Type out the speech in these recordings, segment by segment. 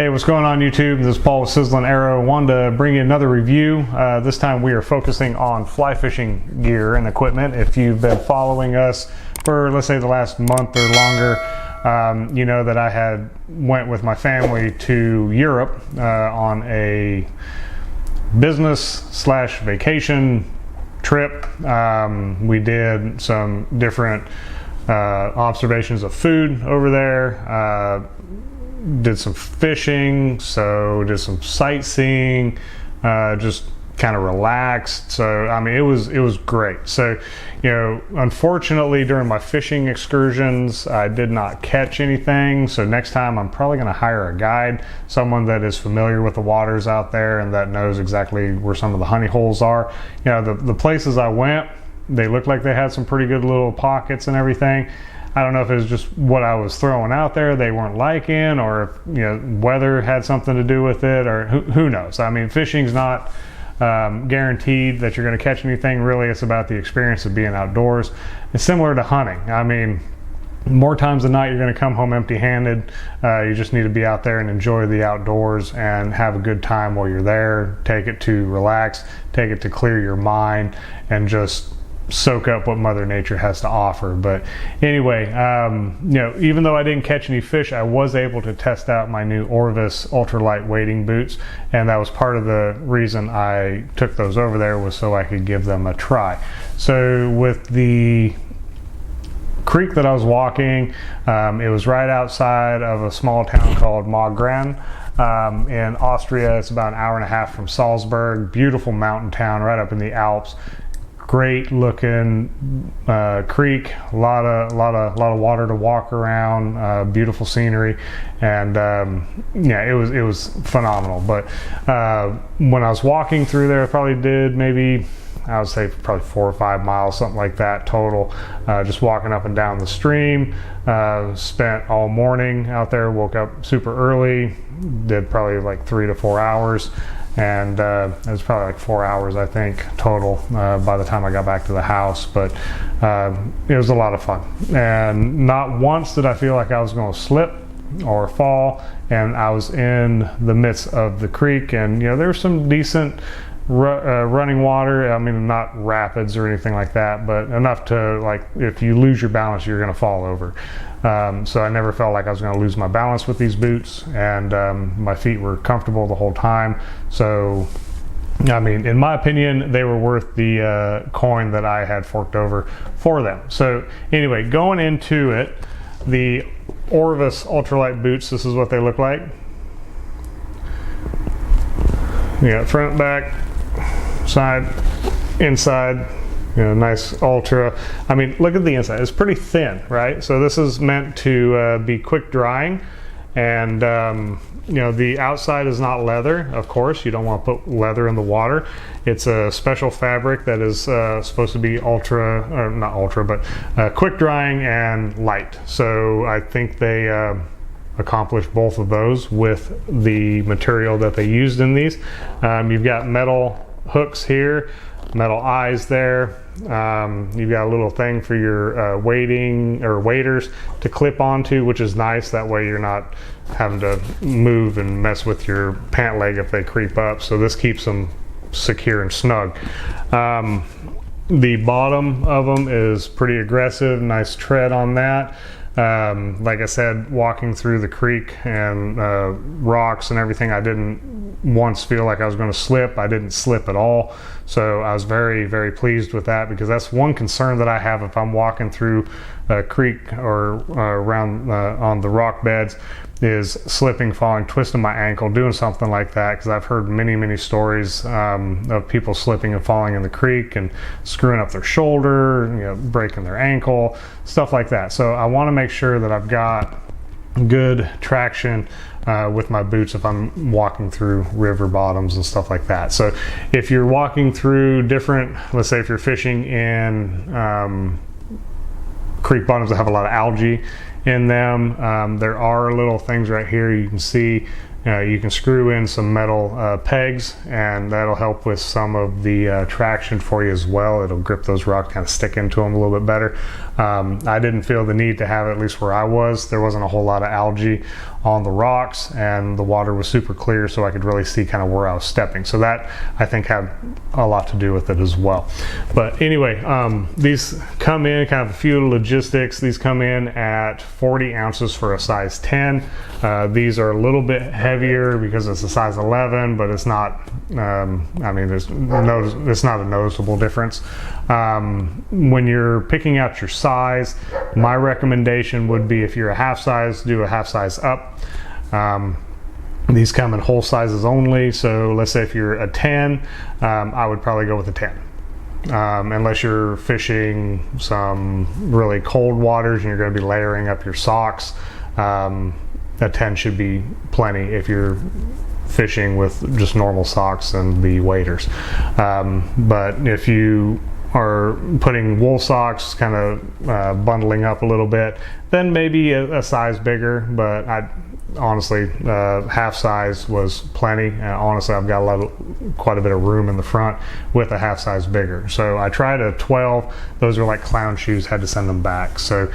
Hey, what's going on YouTube? This is Paul with Sizzling Arrow. Wanted to bring you another review. This time we are focusing on fly fishing gear and equipment. If you've been following us for, let's say, the last month or longer, you know that I went with my family to Europe on a business/vacation trip. We did some different observations of food over there. Did some fishing, so did some sightseeing, just kind of relaxed. So I mean, it was great. So, you know, unfortunately during my fishing excursions I did not catch anything, so next time I'm probably going to hire a guide, someone that is familiar with the waters out there and that knows exactly where some of the honey holes are. You know, the places I went, they looked like they had some pretty good little pockets and everything. I don't know if it was just what I was throwing out there they weren't liking, or if, you know, weather had something to do with it, or who knows. I mean, fishing's not guaranteed that you're going to catch anything. Really, it's about the experience of being outdoors. It's similar to hunting. I mean, more times than not you're going to come home empty-handed. You just need to be out there and enjoy the outdoors and have a good time while you're there. Take it to relax, take it to clear your mind, and just soak up what Mother Nature has to offer. But anyway, you know, even though I didn't catch any fish, I was able to test out my new Orvis Ultra light wading boots, and that was part of the reason I took those over there, was so I could give them a try. So with the creek that I was walking, it was right outside of a small town called Magran in Austria. It's about an hour and a half from Salzburg. Beautiful mountain town right up in the Alps. Great looking creek, a lot of water to walk around, beautiful scenery, and yeah, it was phenomenal. But when I was walking through there, I probably did maybe, I would say probably 4 or 5 miles, something like that total, just walking up and down the stream. Spent all morning out there, woke up super early, did probably like 3 to 4 hours. And it was probably like 4 hours, I think, total by the time I got back to the house. But it was a lot of fun, and not once did I feel like I was going to slip or fall. And I was in the midst of the creek, and you know, there's some decent running water. I mean, not rapids or anything like that, but enough to, like, if you lose your balance, you're going to fall over. So I never felt like I was going to lose my balance with these boots, and my feet were comfortable the whole time. So I mean, in my opinion, they were worth the coin that I had forked over for them. So anyway, going into it, the Orvis ultralight boots, this is what they look like. You got front, back, side, inside. You know, nice Ultra. I mean, look at the inside. It's pretty thin, right? So this is meant to be quick drying, and you know, the outside is not leather. Of course, you don't want to put leather in the water. It's a special fabric that is supposed to be ultra, or not ultra, but quick drying and light. So I think they accomplished both of those with the material that they used in these. You've got metal hooks here, metal eyes there. You've got a little thing for your wading or waders to clip onto, which is nice. That way you're not having to move and mess with your pant leg if they creep up. So this keeps them secure and snug. The bottom of them is pretty aggressive, nice tread on that. Like I said, walking through the creek and rocks and everything, I didn't once feel like I was going to slip. I didn't slip at all. So I was very, very pleased with that, because that's one concern that I have if I'm walking through a creek or around on the rock beds, is slipping, falling, twisting my ankle, doing something like that, because I've heard many stories of people slipping and falling in the creek and screwing up their shoulder, you know, breaking their ankle, stuff like that. So I want to make sure that I've got good traction with my boots if I'm walking through river bottoms and stuff like that. So if you're walking through different, let's say if you're fishing in creek bottoms that have a lot of algae in them, there are little things right here you can see you can screw in some metal pegs, and that'll help with some of the traction for you as well. It'll grip those rocks, kind of stick into them a little bit better. I didn't feel the need to have it, at least where I was. There wasn't a whole lot of algae on the rocks, and the water was super clear, so I could really see kind of where I was stepping. So that, I think, had a lot to do with it as well. But anyway, these come in, kind of a few logistics. These come in at 40 ounces for a size 10. These are a little bit heavier because it's a size 11, but it's not, I mean, it's not a noticeable difference. When you're picking out your size, my recommendation would be, if you're a half size, do a half size up. These come in whole sizes only, so let's say if you're a 10, I would probably go with a 10. Unless you're fishing some really cold waters and you're going to be layering up your socks, a 10 should be plenty if you're fishing with just normal socks and the waders. But if you are putting wool socks, kind of bundling up a little bit, then maybe a size bigger. But honestly, half size was plenty, and honestly I've got quite a bit of room in the front with a half size bigger. So I tried a 12. Those are like clown shoes, had to send them back. So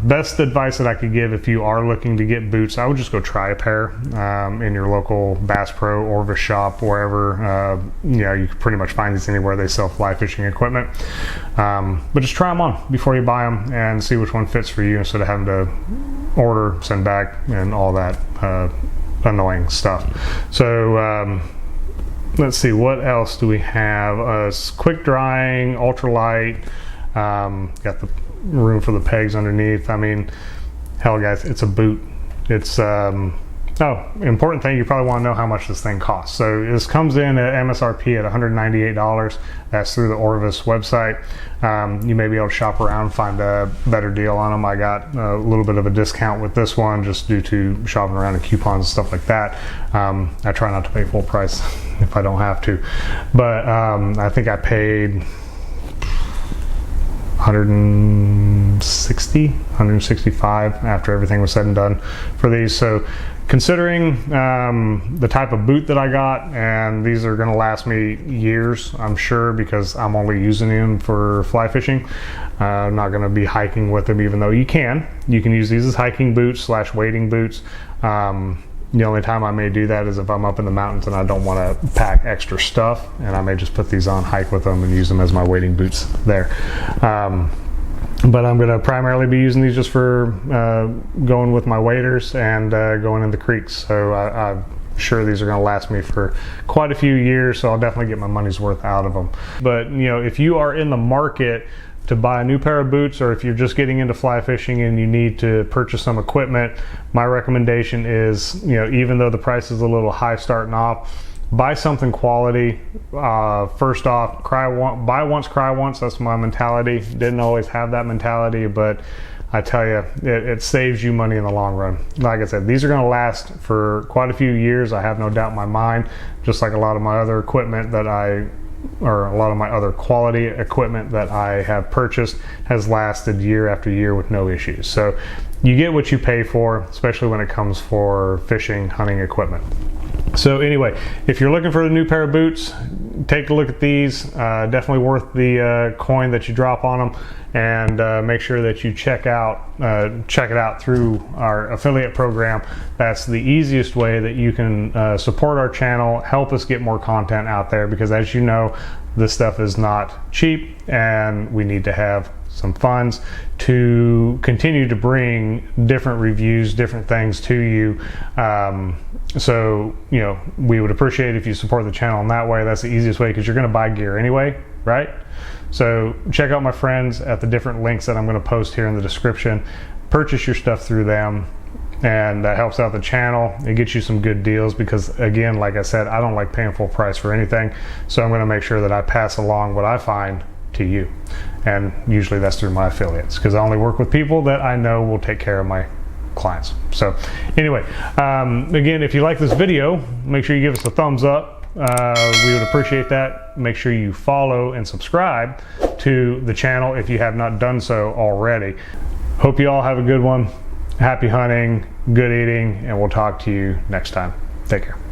best advice that I could give if you are looking to get boots, I would just go try a pair in your local Bass Pro, Orvis shop, wherever. You know, you can pretty much find these anywhere they sell fly fishing equipment. But just try them on before you buy them and see which one fits for you, instead of having to order, send back, and all that annoying stuff. So let's see, what else do we have? Quick drying, ultralight, got the room for the pegs underneath. I mean, hell guys, it's a boot. It's important thing, you probably want to know how much this thing costs. So this comes in at MSRP at $198. That's through the Orvis website. You may be able to shop around, find a better deal on them. I got a little bit of a discount with this one just due to shopping around in coupons and stuff like that. I try not to pay full price if I don't have to. But I think I paid $165 after everything was said and done for these. So considering the type of boot that I got, and these are going to last me years, I'm sure, because I'm only using them for fly fishing. I'm not going to be hiking with them, even though you can use these as hiking boots / wading boots. The only time I may do that is if I'm up in the mountains and I don't want to pack extra stuff, and I may just put these on, hike with them, and use them as my wading boots there. But I'm going to primarily be using these just for going with my waders and going in the creeks. So I'm sure these are going to last me for quite a few years, so I'll definitely get my money's worth out of them. But you know, if you are in the market to buy a new pair of boots, or if you're just getting into fly fishing and you need to purchase some equipment, my recommendation is, you know, even though the price is a little high starting off, buy something quality. First off, buy once, cry once. That's my mentality. Didn't always have that mentality, but I tell you, it saves you money in the long run. Like I said, these are going to last for quite a few years. I have no doubt in my mind, just like a lot of my other equipment or a lot of my other quality equipment that I have purchased has lasted year after year with no issues. So you get what you pay for, especially when it comes for fishing, hunting equipment. So anyway, if you're looking for a new pair of boots, take a look at these. Definitely worth the coin that you drop on them, and make sure that you check it out through our affiliate program. That's the easiest way that you can support our channel, help us get more content out there, because as you know, this stuff is not cheap, and we need to have some funds to continue to bring different reviews, different things to you. So, you know, we would appreciate if you support the channel in that way. That's the easiest way, because you're going to buy gear anyway, right? So check out my friends at the different links that I'm going to post here in the description. Purchase your stuff through them, and that helps out the channel. It gets you some good deals, because again, like I said, I don't like paying full price for anything. So I'm going to make sure that I pass along what I find to you, and usually that's through my affiliates, because I only work with people that I know will take care of my clients. So anyway, again, if you like this video, make sure you give us a thumbs up. We would appreciate that. Make sure you follow and subscribe to the channel if you have not done so already. Hope you all have a good one. happy hunting, good eating, and we'll talk to you next time. Take care.